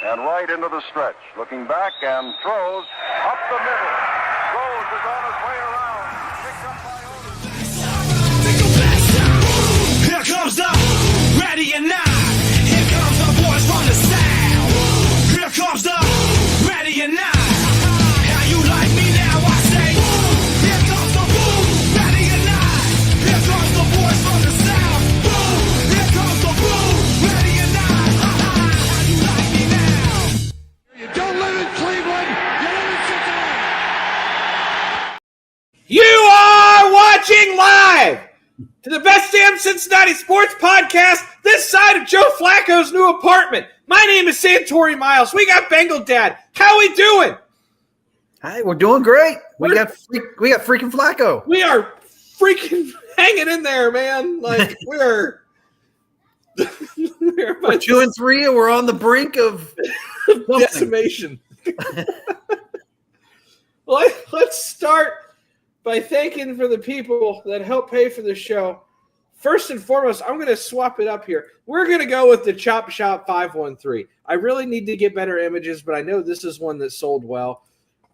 and right into the stretch. Looking back and throws up the middle. Rose is on his way around. Picked up by Otis. Here comes the ready and not. Here comes the boys from the south. Here comes the ready and not. How you like me now? I say. Here comes the boom, ready and not. Here comes the boys from the south. Boom. Here comes the boom, ready and not. How you like me now? You don't live in Cleveland. You live in Cincinnati. You are watching live to the best damn Cincinnati sports podcast this side of Joe Flacco's new apartment. My name is Santori Miles. We got Bengal Dad. How we doing? Hey, we're doing great. We got freaking Flacco. We are freaking hanging in there, man. Like we're 2-3, and we're on the brink of decimation. Well, let's start by thanking for the people that help pay for the show. First and foremost, I'm going to swap it up here. We're going to go with the Chop Shop 513. I really need to get better images, but I know this is one that sold well.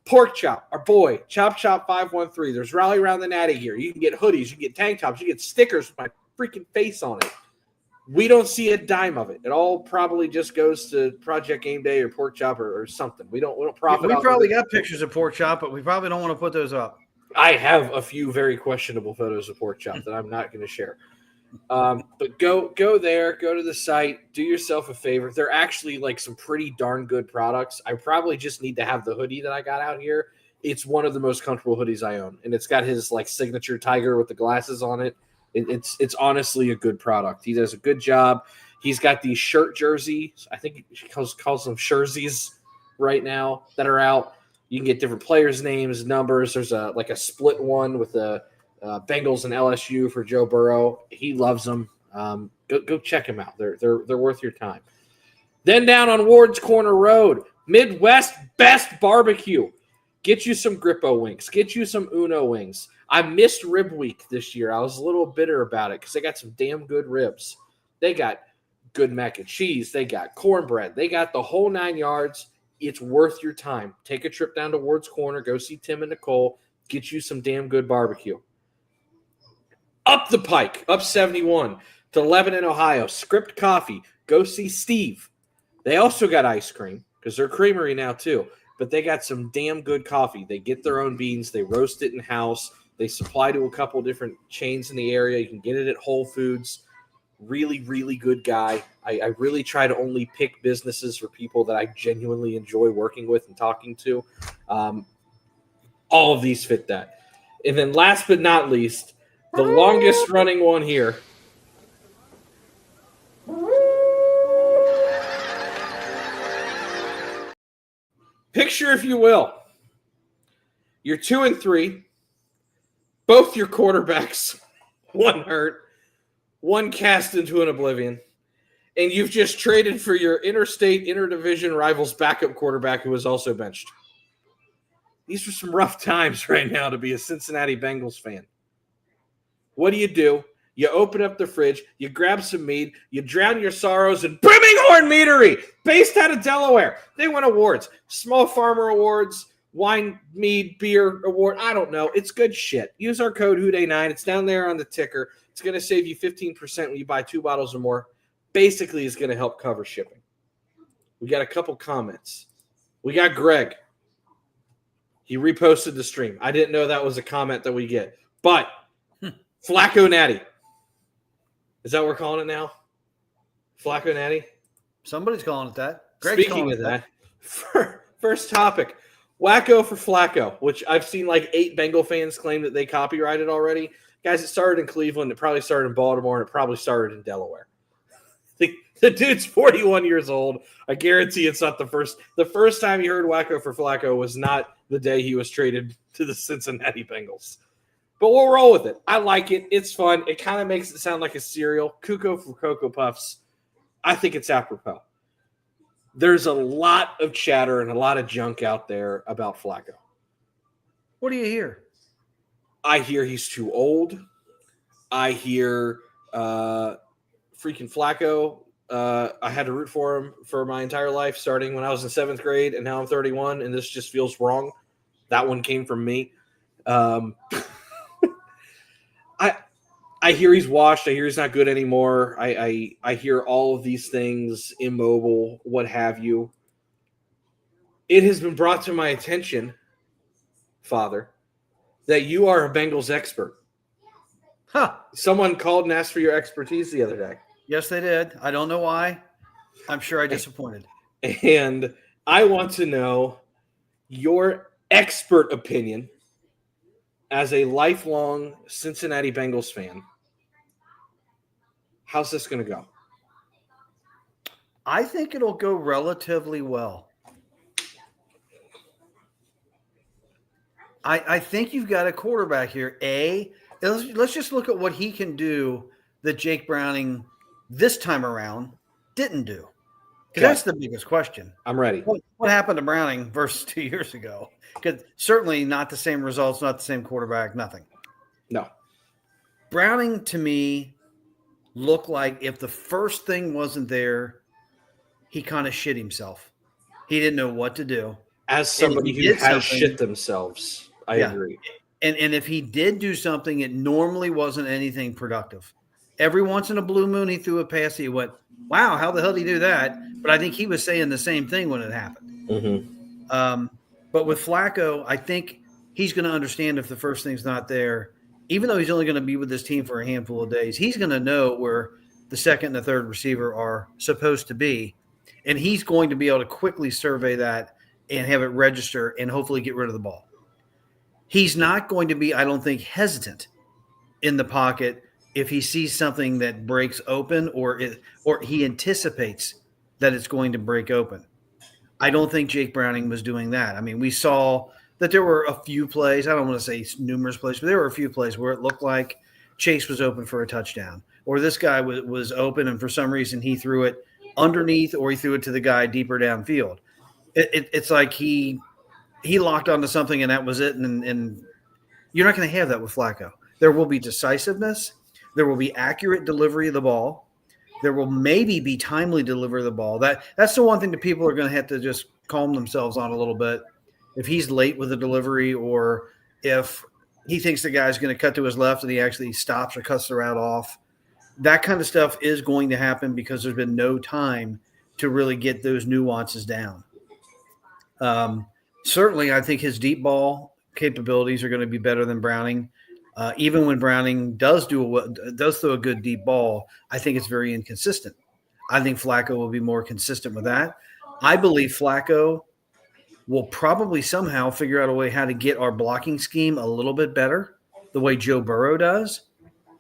Pork Chop, our boy, Chop Shop 513. There's Rally Around the Natty gear. You can get hoodies, you can get tank tops, you can get stickers with my freaking face on it. We don't see a dime of it. It all probably just goes to Project Game Day or Pork Chop or something. We don't profit. We probably got pictures of Pork Chop, but we probably don't want to put those up. I have a few very questionable photos of Pork Chop that I'm not going to share. But go there, go to the site, do yourself a favor. They're actually like some pretty darn good products. I probably just need to have the hoodie that I got out here. It's one of the most comfortable hoodies I own, and it's got his like signature tiger with the glasses on it. It's honestly a good product. He does a good job. He's got these shirt jerseys. I think he calls them jerseys right now that are out. You can get different players' names, numbers. There's a split one with the Bengals and LSU for Joe Burrow. He loves them. Go check them out. They're worth your time. Then down on Ward's Corner Road, Midwest best barbecue. Get you some Grippo wings. Get you some Uno wings. I missed rib week this year. I was a little bitter about it because they got some damn good ribs. They got good mac and cheese. They got cornbread. They got the whole 9 yards. It's worth your time. Take a trip down to Ward's Corner. Go see Tim and Nicole. Get you some damn good barbecue. Up the pike, up 71 to Lebanon, Ohio. Script Coffee. Go see Steve. They also got ice cream because they're a creamery now too. But they got some damn good coffee. They get their own beans. They roast it in-house. They supply to a couple different chains in the area. You can get it at Whole Foods. Really, really good guy. I really try to only pick businesses for people that I genuinely enjoy working with and talking to. All of these fit that. And then last but not least, the longest running one here. Picture, if you will, you're 2-3, both your quarterbacks, one hurt, one cast into an oblivion, and you've just traded for your interstate, interdivision rivals backup quarterback who was also benched. These are some rough times right now to be a Cincinnati Bengals fan. What do? You open up the fridge, you grab some mead, you drown your sorrows in Brimming Horn Meadery, based out of Delaware. They win awards, small farmer awards, wine, mead, beer award. I don't know. It's good shit. Use our code HOODAY9. It's down there on the ticker. It's going to save you 15% when you buy 2 bottles or more. Basically, it's going to help cover shipping. We got a couple comments. We got Greg. He reposted the stream. I didn't know that was a comment that we get. But Flacco Natty. Is that what we're calling it now? Flacco Natty? Somebody's calling it that. Greg's Speaking of that, first topic, Wacko for Flacco, which I've seen like 8 Bengal fans claim that they copyrighted already. Guys, it started in Cleveland. It probably started in Baltimore, and it probably started in Delaware. The dude's 41 years old. I guarantee it's not the first. The first time you heard Wacko for Flacco was not the day he was traded to the Cincinnati Bengals. But we'll roll with it. I like it. It's fun. It kind of makes it sound like a cereal. Cuckoo for Cocoa Puffs. I think it's apropos. There's a lot of chatter and a lot of junk out there about Flacco. What do you hear? I hear he's too old. I hear freaking Flacco I had to root for him for my entire life, starting when I was in 7th grade, and now I'm 31, and this just feels wrong. That one came from me. I hear he's washed. I hear he's not good anymore. I hear all of these things, immobile, what have you. It has been brought to my attention, Father, that you are a Bengals expert. Huh. Someone called and asked for your expertise the other day. Yes, they did. I don't know why. I'm sure I disappointed. And I want to know your expert opinion as a lifelong Cincinnati Bengals fan. How's this going to go? I think it'll go relatively well. I think you've got a quarterback here. Let's just look at what he can do that Jake Browning this time around didn't do. Because that's the biggest question. I'm ready. What happened to Browning versus 2 years ago? Because certainly not the same results, not the same quarterback, nothing. No. Browning, to me, looked like if the first thing wasn't there, he kind of shit himself. He didn't know what to do. As somebody who has shit themselves, I agree. And if he did do something, it normally wasn't anything productive. Every once in a blue moon, he threw a pass. He went, wow, how the hell did he do that? But I think he was saying the same thing when it happened. Mm-hmm. But with Flacco, I think he's going to understand if the first thing's not there, even though he's only going to be with this team for a handful of days, he's going to know where the second and the third receiver are supposed to be. And he's going to be able to quickly survey that and have it register and hopefully get rid of the ball. He's not going to be, I don't think, hesitant in the pocket if he sees something that breaks open or he anticipates that it's going to break open. I don't think Jake Browning was doing that. I mean, we saw that there were a few plays, I don't want to say numerous plays, but there were a few plays where it looked like Chase was open for a touchdown, or this guy was open and for some reason he threw it underneath or he threw it to the guy deeper downfield. It's like he locked onto something and that was it, and you're not going to have that with Flacco. There will be decisiveness. There will be accurate delivery of the ball. There will maybe be timely delivery of the ball. That's the one thing that people are going to have to just calm themselves on a little bit. If he's late with the delivery or if he thinks the guy's going to cut to his left and he actually stops or cuts the route off, that kind of stuff is going to happen because there's been no time to really get those nuances down. Certainly, I think his deep ball capabilities are going to be better than Browning. Even when Browning does throw a good deep ball, I think it's very inconsistent. I think Flacco will be more consistent with that. I believe Flacco will probably somehow figure out a way how to get our blocking scheme a little bit better, the way Joe Burrow does.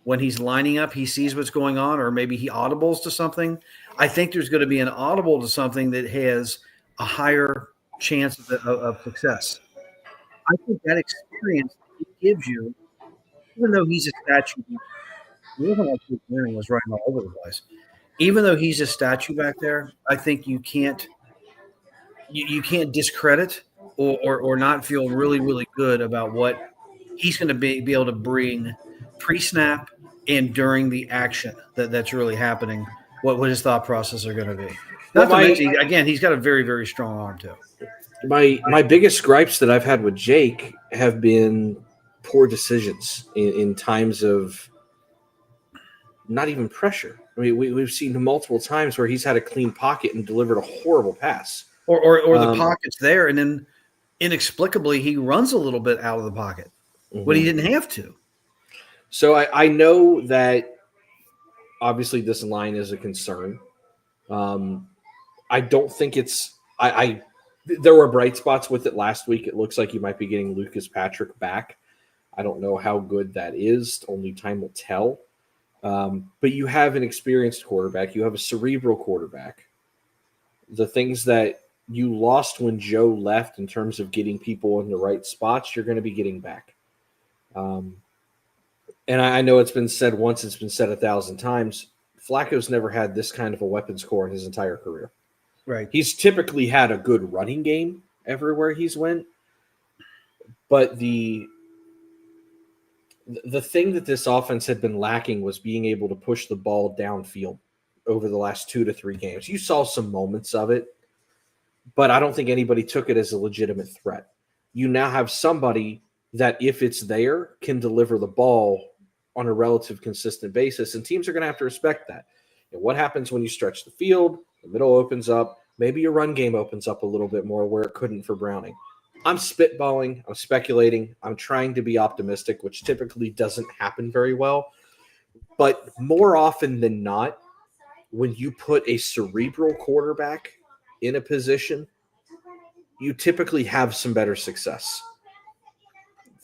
When he's lining up, he sees what's going on, or maybe he audibles to something. I think there's going to be an audible to something that has a higher chance of success. I think that experience he gives you, even though he's a statue, was right all over the place. Even though he's a statue back there, I think you can't discredit or not feel really, really good about what he's going to be able to bring pre-snap and during the action that's really happening, what his thought process are going to be. Not to mention, again, he's got a very, very strong arm too. My biggest gripes that I've had with Jake have been poor decisions in times of not even pressure. I mean, we've seen multiple times where he's had a clean pocket and delivered a horrible pass. Or the pocket's there, and then inexplicably he runs a little bit out of the pocket when he didn't have to. So I know that obviously this line is a concern. I don't think it's there were bright spots with it last week. It looks like you might be getting Lucas Patrick back. I don't know how good that is. Only time will tell. But you have an experienced quarterback. You have a cerebral quarterback. The things that you lost when Joe left in terms of getting people in the right spots, you're going to be getting back. And I know it's been said once, it's been said 1,000 times. Flacco's never had this kind of a weapons core in his entire career. Right. He's typically had a good running game everywhere he's went. But the thing that this offense had been lacking was being able to push the ball downfield over the last 2 to 3 games. You saw some moments of it, but I don't think anybody took it as a legitimate threat. You now have somebody that, if it's there, can deliver the ball on a relative consistent basis, and teams are going to have to respect that. And what happens when you stretch the field, the middle opens up, maybe your run game opens up a little bit more where it couldn't for Browning. I'm spitballing, I'm speculating, I'm trying to be optimistic, which typically doesn't happen very well. But more often than not, when you put a cerebral quarterback in a position, you typically have some better success.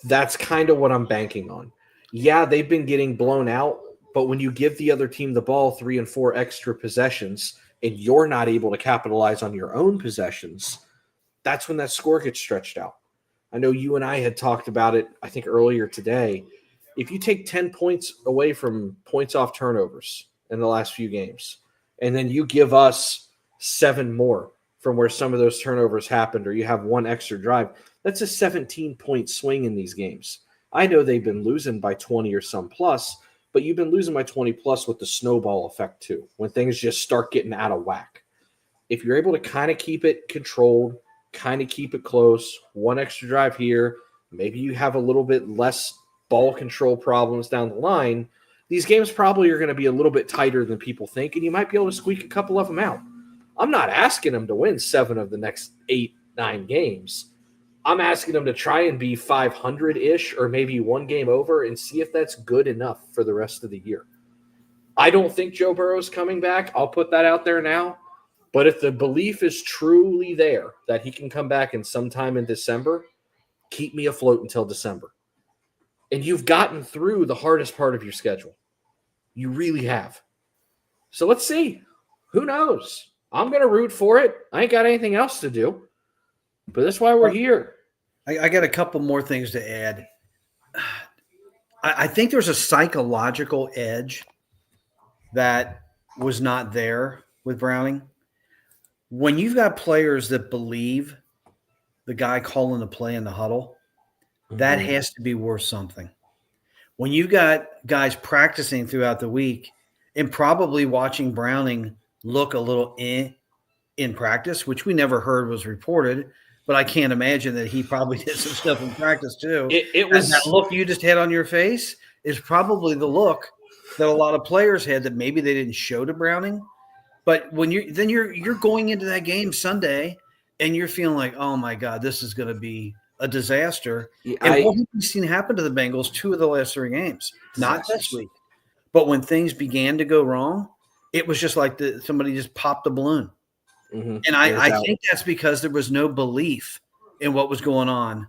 That's kind of what I'm banking on. Yeah, they've been getting blown out, but when you give the other team the ball 3 and 4 extra possessions and you're not able to capitalize on your own possessions, that's when that score gets stretched out. I know you and I had talked about it, I think, earlier today. If you take 10 points away from points off turnovers in the last few games, and then you give us 7 more from where some of those turnovers happened, or you have 1 extra drive, that's a 17-point swing in these games. I know they've been losing by 20 or some plus, but you've been losing by 20 plus with the snowball effect too, when things just start getting out of whack. If you're able to kind of keep it controlled, kind of keep it close, 1 extra drive here, maybe you have a little bit less ball control problems down the line, these games probably are going to be a little bit tighter than people think, and you might be able to squeak a couple of them out. I'm not asking them to win 7 of the next 8, 9 games. I'm asking them to try and be 500-ish or maybe 1 game over and see if that's good enough for the rest of the year. I don't think Joe Burrow's coming back. I'll put that out there now. But if the belief is truly there that he can come back in sometime in December, keep me afloat until December. And you've gotten through the hardest part of your schedule. You really have. So let's see. Who knows? I'm going to root for it. I ain't got anything else to do. But that's why we're here. I got a couple more things to add. I think there's a psychological edge that was not there with Browning. When you've got players that believe the guy calling the play in the huddle, that has to be worth something. When you got guys practicing throughout the week and probably watching Browning look a little in practice, which we never heard was reported, but I can't imagine that he probably did some stuff in practice too. It was that look you just had on your face is probably the look that a lot of players had that maybe they didn't show to Browning. But when you're going into that game Sunday and you're feeling like, oh my God, this is going to be a disaster. And what we've seen happen to the Bengals 2 of the last 3 games, not this week. But when things began to go wrong, it was just like somebody just popped a balloon. Mm-hmm. And I think that's because there was no belief in what was going on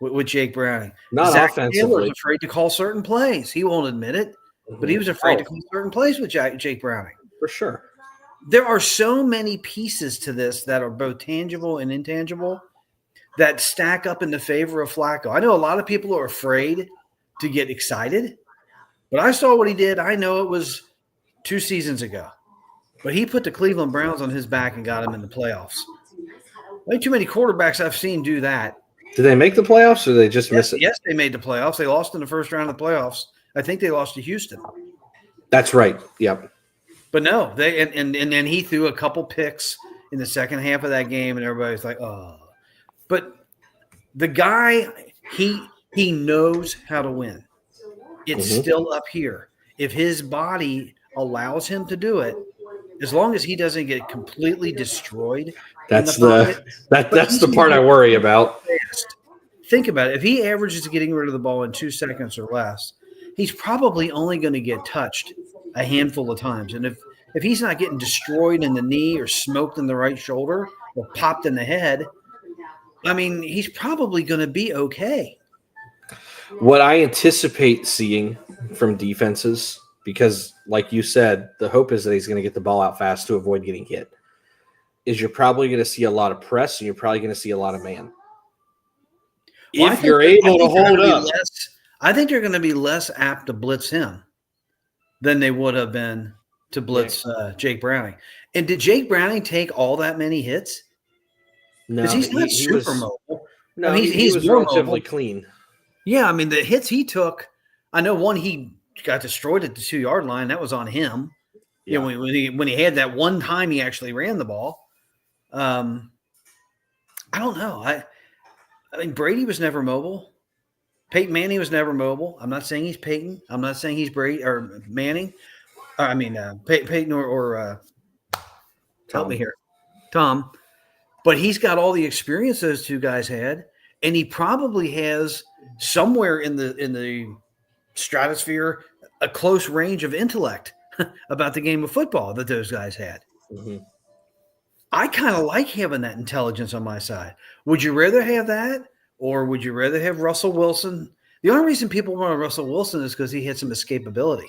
with Jake Browning. Not Zach offensively. Taylor was afraid to call certain plays. He won't admit it, but he was afraid to call certain plays with Jake Browning. For sure. There are so many pieces to this that are both tangible and intangible that stack up in the favor of Flacco. I know a lot of people are afraid to get excited, but I saw what he did. I know it was 2 seasons ago, but he put the Cleveland Browns on his back and got them in the playoffs. Way too many quarterbacks I've seen do that. Did they make the playoffs or did they just miss it? Yes, they made the playoffs. They lost in the first round of the playoffs. I think they lost to Houston. That's right. Yep. But no, they and then he threw a couple picks in the second half of that game, and everybody's like, oh. But the guy, he knows how to win. It's still up here. If his body allows him to do it, as long as he doesn't get completely destroyed. That's the part I worry about. Think about it. If he averages getting rid of the ball in 2 seconds or less, he's probably only going to get touched a handful of times. And if he's not getting destroyed in the knee or smoked in the right shoulder or popped in the head, I mean, he's probably going to be okay. What I anticipate seeing from defenses, because like you said, the hope is that he's going to get the ball out fast to avoid getting hit, is you're probably going to see a lot of press and you're probably going to see a lot of man. Well, if you're able to hold up. I think they're going to be less apt to blitz him than they would have been to blitz Jake Browning. And did Jake Browning take all that many hits? No, because he's not super mobile. No, I mean, he was relatively clean. Yeah, I mean, the hits he took, I know one he got destroyed at the 2-yard line. That was on him. You know, when he had that one time he actually ran the ball. I don't know. I mean, Brady was never mobile. Peyton Manning was never mobile. I'm not saying he's Peyton. I'm not saying he's Brady or Manning. Peyton or help me here, Tom. But he's got all the experience those two guys had, and he probably has somewhere in the stratosphere a close range of intellect about the game of football that those guys had. Mm-hmm. I kind of like having that intelligence on my side. Would you rather have that, or would you rather have Russell Wilson? The only reason people want Russell Wilson is because he had some escapability.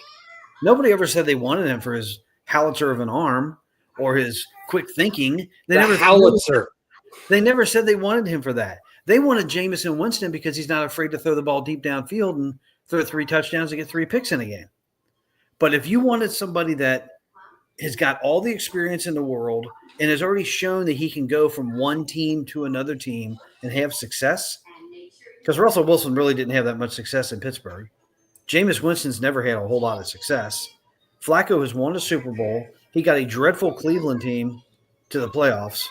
Nobody ever said they wanted him for his howitzer of an arm or his quick thinking. They never said they wanted him for that. They wanted Jameson Winston because he's not afraid to throw the ball deep downfield and throw 3 touchdowns and get 3 picks in a game. But if you wanted somebody that has got all the experience in the world and has already shown that he can go from one team to another team and have success, because Russell Wilson really didn't have that much success in Pittsburgh. Jameis Winston's never had a whole lot of success. Flacco has won a Super Bowl. He got a dreadful Cleveland team to the playoffs.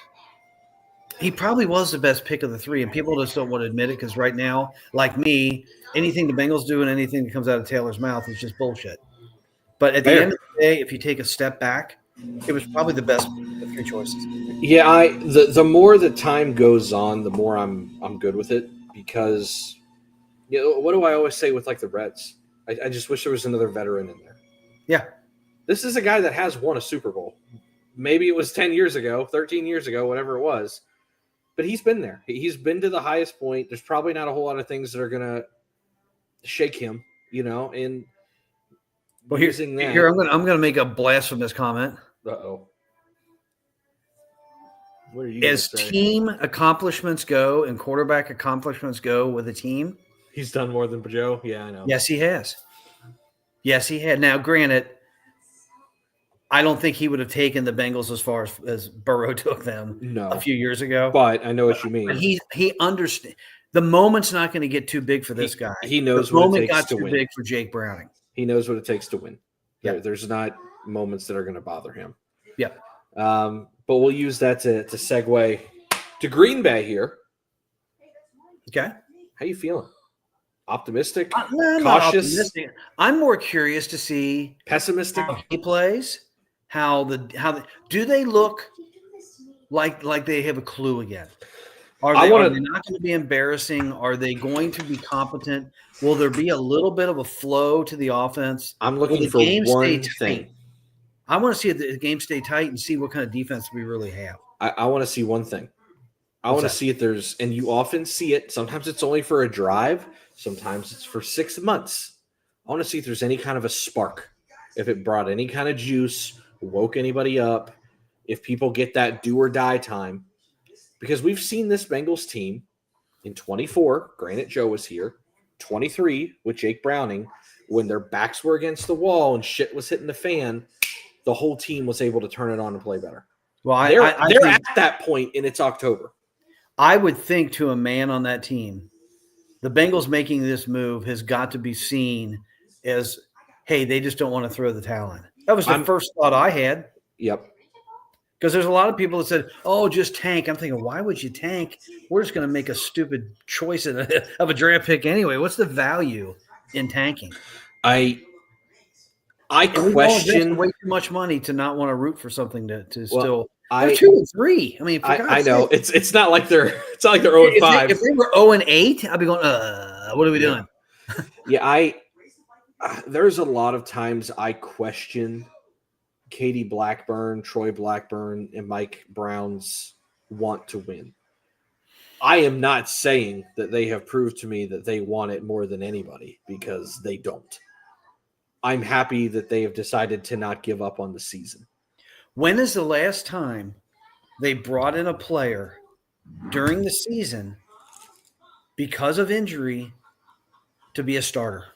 He probably was the best pick of the 3, and people just don't want to admit it because right now, like me, anything the Bengals do and anything that comes out of Taylor's mouth is just bullshit. But at the end of the day, if you take a step back, it was probably the best of the 3 choices. Yeah, the more the time goes on, the more I'm good with it because what do I always say with like the Reds? I just wish there was another veteran in there. Yeah. This is a guy that has won a Super Bowl. Maybe it was 10 years ago, 13 years ago, whatever it was. But he's been there. He's been to the highest point. There's probably not a whole lot of things that are going to shake him, and well, using that. Here, I'm going to make a blasphemous comment. Uh-oh. What are you As team accomplishments go and quarterback accomplishments go with a team, he's done more than Joe. Yeah, I know. Yes, he has. Yes, he had. Now, granted, I don't think he would have taken the Bengals as far as Burrow took them a few years ago. But I know what you mean. But he understands. The moment's not going to get too big for this guy. He knows the what moment it takes got to too win. big for Jake Browning. He knows what it takes to win. Yeah. There's not moments that are going to bother him. Yeah. But we'll use that to segue to Green Bay here. Okay. How you feeling? Optimistic? I'm cautious? not optimistic. I'm more curious to see pessimistic how he plays. Do they look like they have a clue again? Are they not going to be embarrassing? Are they going to be competent? Will there be a little bit of a flow to the offense? I'm looking for one thing. I want to see the game stay tight and see what kind of defense we really have. I want to see one thing. I want to see if there's, and you often see it. Sometimes it's only for a drive. Sometimes it's for 6 months. I want to see if there's any kind of a spark. If it brought any kind of juice, woke anybody up, if people get that do or die time. Because we've seen this Bengals team in 24, granted Joe was here, 23 with Jake Browning, when their backs were against the wall and shit was hitting the fan, the whole team was able to turn it on and play better. Well, they're at that point, and it's October. I would think to a man on that team, the Bengals making this move has got to be seen as, hey, they just don't want to throw the towel in. That was the first thought I had. Yep. Because there's a lot of people that said, oh, just tank. I'm thinking, why would you tank? We're just going to make a stupid choice of a draft pick anyway. What's the value in tanking? I question way too much money to not want to root for something to still. They're 2-3. I mean, I know it's not like they're 0-5. If they were 0-8, I'd be going, what are we doing? Yeah, there's a lot of times I question Katie Blackburn, Troy Blackburn, and Mike Brown's want to win. I am not saying that they have proved to me that they want it more than anybody, because they don't. I'm happy that they have decided to not give up on the season. When is the last time they brought in a player during the season because of injury to be a starter?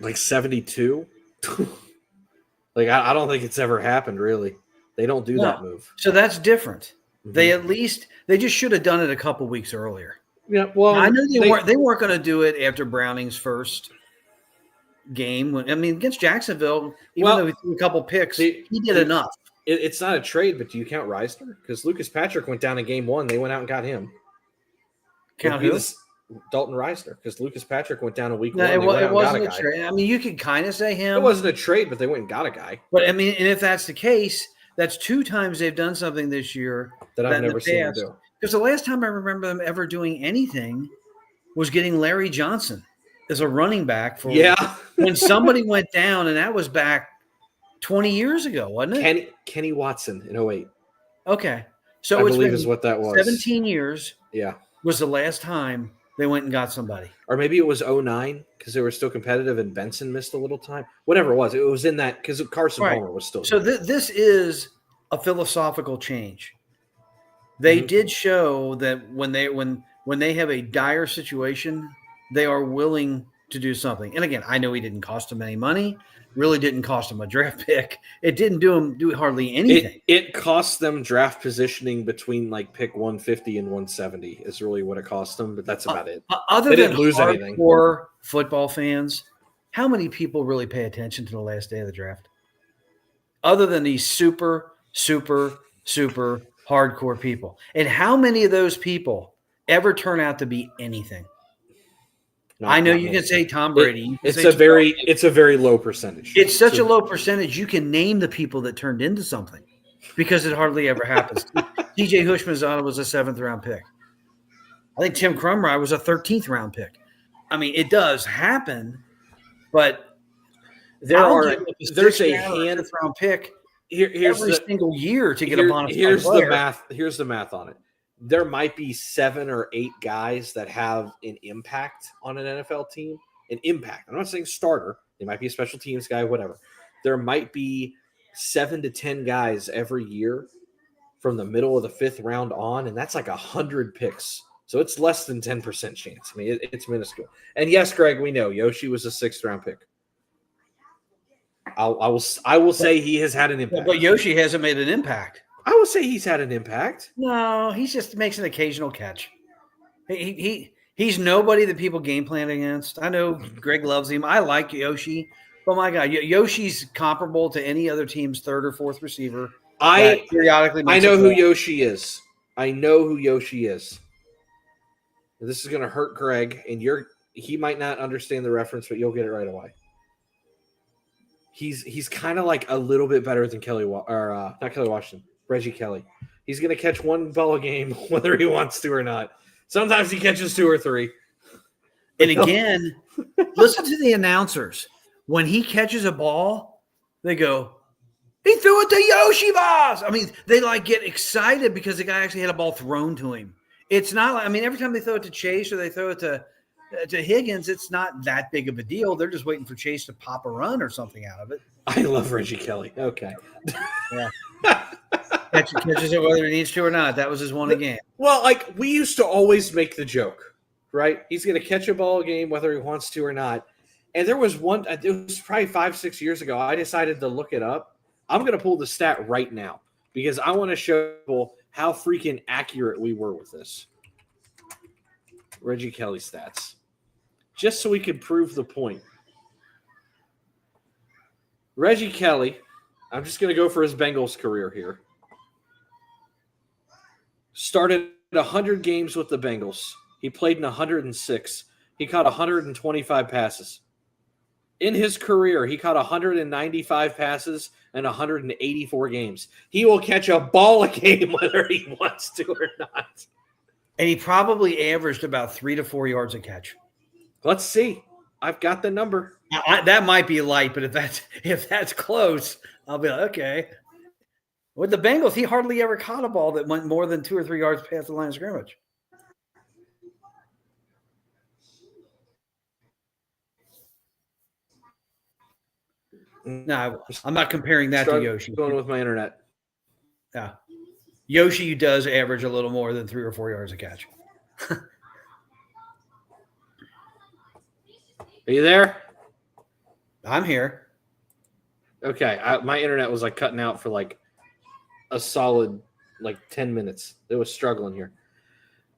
Like 72? Like, I don't think it's ever happened, really. They don't do that move. So that's different. Mm-hmm. They just should have done it a couple weeks earlier. Yeah, well, I know they weren't going to do it after Browning's first game. Against Jacksonville, even Well, though he threw a couple picks, the- he did enough. It's not a trade, but do you count Reisner? Because Lucas Patrick went down in game 1. They went out and got him. Count It'd be who? Dalton Reisner, because Lucas Patrick went down in week No, 1. They went out it and got wasn't a a guy. trade. You could kind of say him. It wasn't a trade, but they went and got a guy But and if that's the case, that's 2 times they've done something this year that I've in the never seen him past- do. Because the last time I remember them ever doing anything was getting Larry Johnson as a running back for Yeah. when somebody went down, and that was back 20 years ago, wasn't it? Kenny Watson in 08. Okay. So I it's believe been is what that was. 17 years Yeah. was the last time they went and got somebody. Or maybe it was 09 because they were still competitive and Benson missed a little time. Whatever it was in that because Carson Right. Palmer was still So there. this is a philosophical change. They Mhm. did show that when they have a dire situation, they are willing to do something. And again, I know he didn't cost them any money. Really didn't cost them a draft pick. It didn't do hardly anything. It cost them draft positioning between like pick 150 and 170 is really what it cost them, but that's about it. Other They than didn't lose anything. hardcore football fans, how many people really pay attention to the last day of the draft? Other than these super, super, super hardcore people. And how many of those people ever turn out to be anything? Not- I know not you many. can say Tom Brady. You can It's say a very low percentage. It's such a low percentage. You can name the people that turned into something because it hardly ever happens. TJ Hushmanzada was a 7th-round pick. I think Tim Krumrie was a 13th-round pick. It does happen, but there's a hand round pick here's every the single year to get a bonus. here's the player. math. Here's the math on it. There might be 7 or 8 guys that have an impact on an NFL team. An impact. I'm not saying starter. They might be a special teams guy, whatever. There might be 7 to 10 guys every year from the middle of the 5th round on, and that's like 100 picks. So it's less than 10% chance. It's minuscule. And yes, Greg, we know Yoshi was a 6th round pick. I will say he has had an impact. But Yoshi hasn't made an impact. I will say he's had an impact. No, he just makes an occasional catch. He's nobody that people game plan against. I know Greg loves him. I like Yoshi. Oh my God, Yoshi's comparable to any other team's 3rd or 4th receiver. I Periodically, know who Yoshi is. I know who Yoshi is. This is going to hurt Greg, and he might not understand the reference, but you'll get it right away. He's kind of like a little bit better than not Kelly Washington, Reggie Kelly. He's going to catch one ball a game, whether he wants to or not. Sometimes he catches 2 or 3. And again, listen to the announcers. When he catches a ball, they go, "He threw it to Yoshi Boss." They get excited because the guy actually had a ball thrown to him. It's not like, every time they throw it to Chase or they throw it to Higgins, it's not that big of a deal. They're just waiting for Chase to pop a run or something out of it. I love Reggie Kelly. Okay. Yeah. Catches it whether he needs to or not. That was his one game. Well, we used to always make the joke, right? He's going to catch a ball game whether he wants to or not. And there was one, it was probably 5-6 years ago. I decided to look it up. I'm going to pull the stat right now because I want to show people how freaking accurate we were with this. Reggie Kelly stats. Just so we can prove the point. Reggie Kelly, I'm just going to go for his Bengals career here. Started 100 games with the Bengals. He played in 106. He caught 125 passes. In his career, he caught 195 passes in 184 games. He will catch a ball a game whether he wants to or not. And he probably averaged about 3 to 4 yards a catch. Let's see. I've got the number. That might be light, but if that's close, I'll be like, okay. With the Bengals, he hardly ever caught a ball that went more than 2 or 3 yards past the line of scrimmage. No, I'm not comparing that to Yoshi. Going with my internet. Yeah. Yoshi does average a little more than 3 or 4 yards a catch. Are you there? I'm here. Okay. My internet was cutting out for a solid 10 minutes. It was struggling here.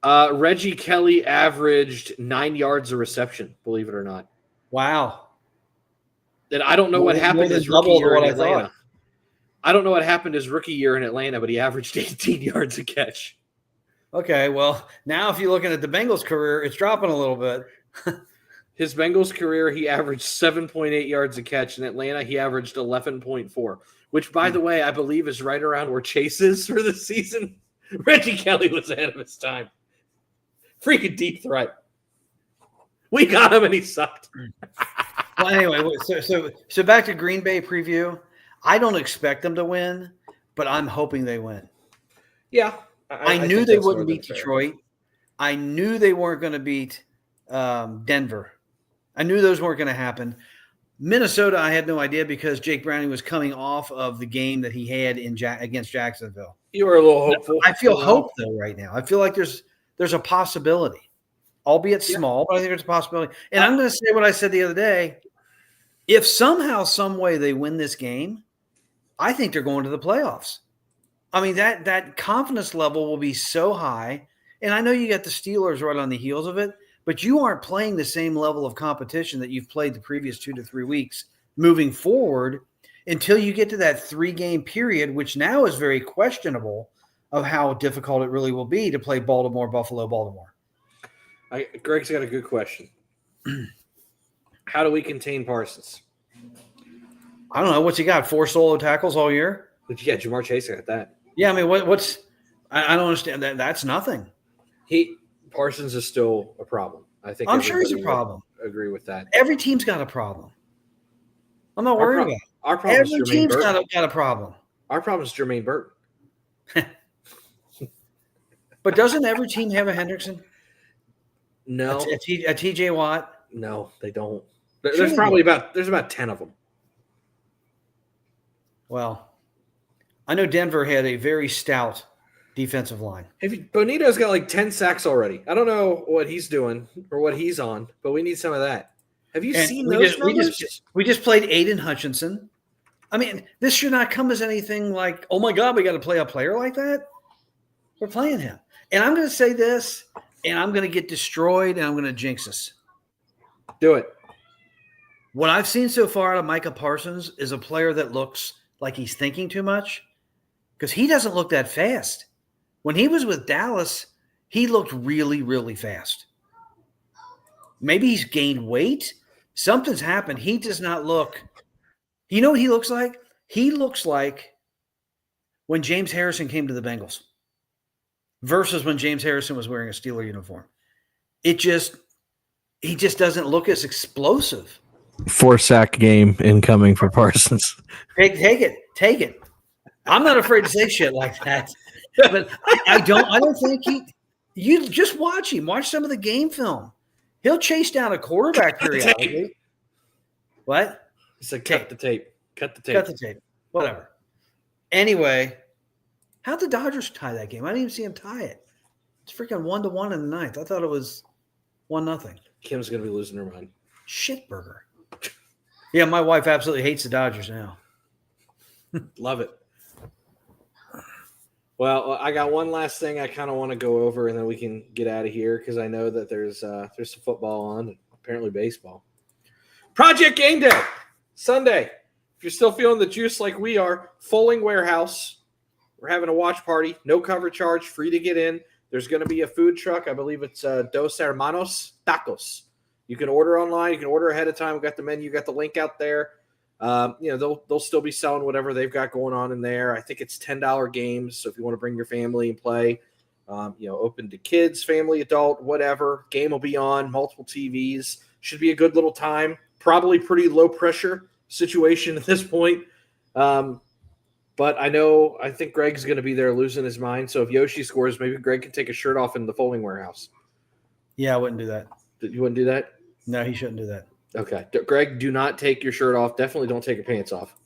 Reggie Kelly averaged 9 yards a reception, believe it or not. Wow. And I don't know what More happened than his rookie double year in what I Atlanta. thought. I don't know what happened his rookie year in Atlanta, but he averaged 18 yards a catch. Okay, well, now if you're looking at the Bengals' career, it's dropping a little bit. His Bengals career, he averaged 7.8 yards a catch. In Atlanta, he averaged 11.4, which, by the way, I believe is right around where Chase is for the season. Reggie Kelly was ahead of his time. Freaking deep threat. We got him and he sucked. Well, anyway, so back to Green Bay preview. I don't expect them to win, but I'm hoping they win. Yeah. I knew think they that's more wouldn't than beat fair. Detroit. I knew they weren't going to beat Denver. I knew those weren't going to happen. Minnesota, I had no idea because Jake Browning was coming off of the game that he had against Jacksonville. You were a little hopeful. I feel hope though right now. I feel like there's a possibility, albeit small, but I think there's a possibility. And I'm going to say what I said the other day. If somehow, some way they win this game, I think they're going to the playoffs. I mean, that confidence level will be so high. And I know you got the Steelers right on the heels of it, but you aren't playing the same level of competition that you've played the previous 2 to 3 weeks moving forward until you get to that 3-game period, which now is very questionable of how difficult it really will be to play Baltimore, Buffalo, Baltimore. Greg's got a good question. How do we contain Parsons? I don't know. What's he got? 4 solo tackles all year? Yeah, Jamar Chase got that. Yeah, I mean, what's – I don't understand that. That's nothing. Parsons is still a problem. I think I'm sure he's a everybody problem. would agree with that. Every team's got a problem. I'm not worried about it. Our problem is Every Jermaine team's Burton. got a problem. Our problem is Jermaine Burton. But doesn't every team have a Hendrickson? No, A TJ Watt? no, they don't. Sure There's they probably do. about 10 of them. Well, I know Denver had a very stout defensive line. Bonito's got like 10 sacks already. I don't know what he's doing or what he's on, but we need some of that. Have you And seen we those just- we numbers? We just played Aiden Hutchinson. I mean, this should not come as anything like, oh my God, we got to play a player like that. We're playing him. And I'm going to say this, and I'm going to get destroyed, and I'm going to jinx us. Do it. What I've seen so far out of Micah Parsons is a player that looks like he's thinking too much because he doesn't look that fast. When he was with Dallas, he looked really, really fast. Maybe he's gained weight. Something's happened. He does not look – you know what he looks like? He looks like when James Harrison came to the Bengals versus when James Harrison was wearing a Steeler uniform. He just doesn't look as explosive. 4-sack game incoming for Parsons. Take it. I'm not afraid to say shit like that. But I don't think you just watch him. Watch some of the game film. He'll chase down a quarterback periodically. What? He said, cut the tape. Cut the tape. Whatever. Anyway, how'd the Dodgers tie that game? I didn't even see him tie it. It's freaking 1-1 in the ninth. I thought it was 1-0. Kim's going to be losing her mind. Shitburger. Yeah, my wife absolutely hates the Dodgers now. Love it. Well, I got one last thing I kind of want to go over, and then we can get out of here because I know that there's some football on, and apparently baseball. Project Game Day, Sunday. If you're still feeling the juice like we are, Fulling Warehouse. We're having a watch party, no cover charge, free to get in. There's going to be a food truck. I believe it's Dos Hermanos Tacos. You can order online. You can order ahead of time. We've got the menu. Got the link out there. They'll still be selling whatever they've got going on in there. I think it's $10 games. So if you want to bring your family and play, open to kids, family, adult, whatever. Game will be on, multiple TVs. Should be a good little time. Probably pretty low pressure situation at this point. But I think Greg's going to be there losing his mind. So if Yoshi scores, maybe Greg can take a shirt off in the Fulling Warehouse. Yeah, I wouldn't do that. You wouldn't do that? No, he shouldn't do that. Okay. Greg, do not take your shirt off. Definitely don't take your pants off.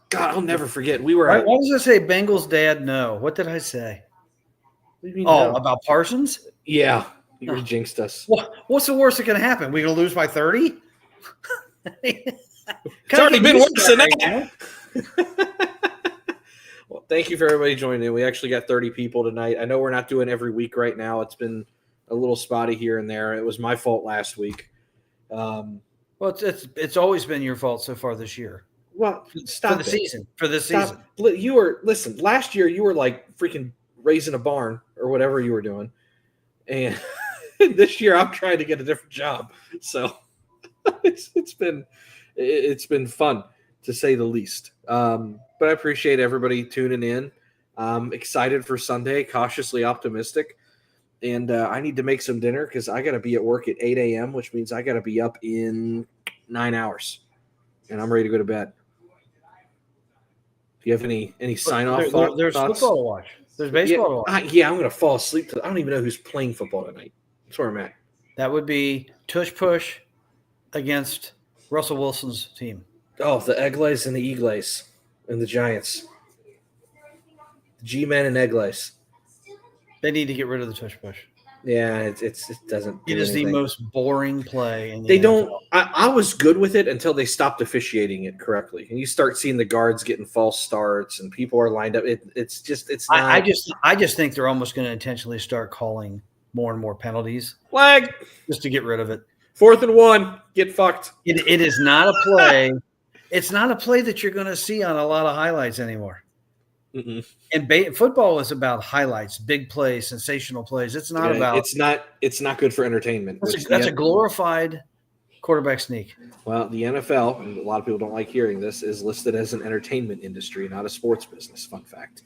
God, I'll never forget. We were Why at – does it say Bengals dad? No. What did I say? What do you mean Oh, no? about Parsons? Yeah. You jinxed us. What's the worst that can happen? We going to lose by 30? It's already been worse than that. Well, thank you for everybody joining in. We actually got 30 people tonight. I know we're not doing every week right now. It's been a little spotty here and there. It was my fault last week. Well, it's always been your fault so far this year. Well, stop for the it. season. For this Stop. season. You were listen. Last year, you were like freaking raising a barn or whatever you were doing, and this year I'm trying to get a different job. So it's been fun to say the least. But I appreciate everybody tuning in. Excited for Sunday, cautiously optimistic. And I need to make some dinner because I got to be at work at 8 a.m., which means I got to be up in 9 hours. And I'm ready to go to bed. Do you have any sign-off thoughts? There's football to watch. There's baseball to watch. I'm going to fall asleep. I don't even know who's playing football tonight. That's where I'm at. That would be Tush Push against Russell Wilson's team. Oh, the Eagles and the Eagles and the Giants. The G-Men and Eagles. They need to get rid of the Tush Push. Yeah, it doesn't. It is the most boring play in the They NFL. don't. I was good with it until they stopped officiating it correctly, and you start seeing the guards getting false starts, and people are lined up. It's not. I just think they're almost going to intentionally start calling more and more penalties flag just to get rid of it. 4th and 1, get fucked. It is not a play. It's not a play that you're going to see on a lot of highlights anymore. Mm-mm. And football is about highlights, big plays, sensational plays. It's not about. It's not good for entertainment. That's a glorified quarterback sneak. Well, the NFL, and a lot of people don't like hearing this, is listed as an entertainment industry, not a sports business. Fun fact,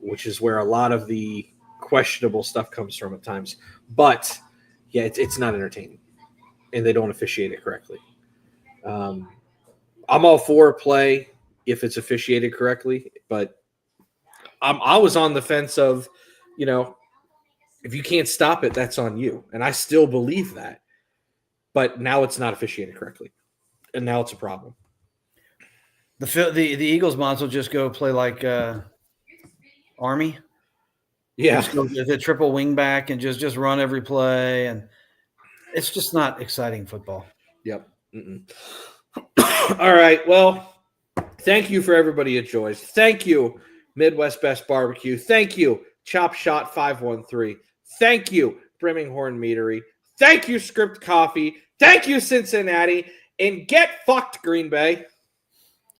which is where a lot of the questionable stuff comes from at times. But yeah, it's not entertainment, and they don't officiate it correctly. I'm all for play if it's officiated correctly, but I was on the fence of, if you can't stop it, that's on you. And I still believe that. But now it's not officiated correctly. And now it's a problem. The Eagles moms will just go play like Army. Yeah. Just go the triple wing back and just run every play. And it's just not exciting football. Yep. All right. Well, thank you for everybody at Joy's. Thank you, Midwest Best Barbecue. Thank you, Chop Shot 513. Thank you, Brimminghorn Meadery. Thank you, Script Coffee. Thank you, Cincinnati. And get fucked, Green Bay.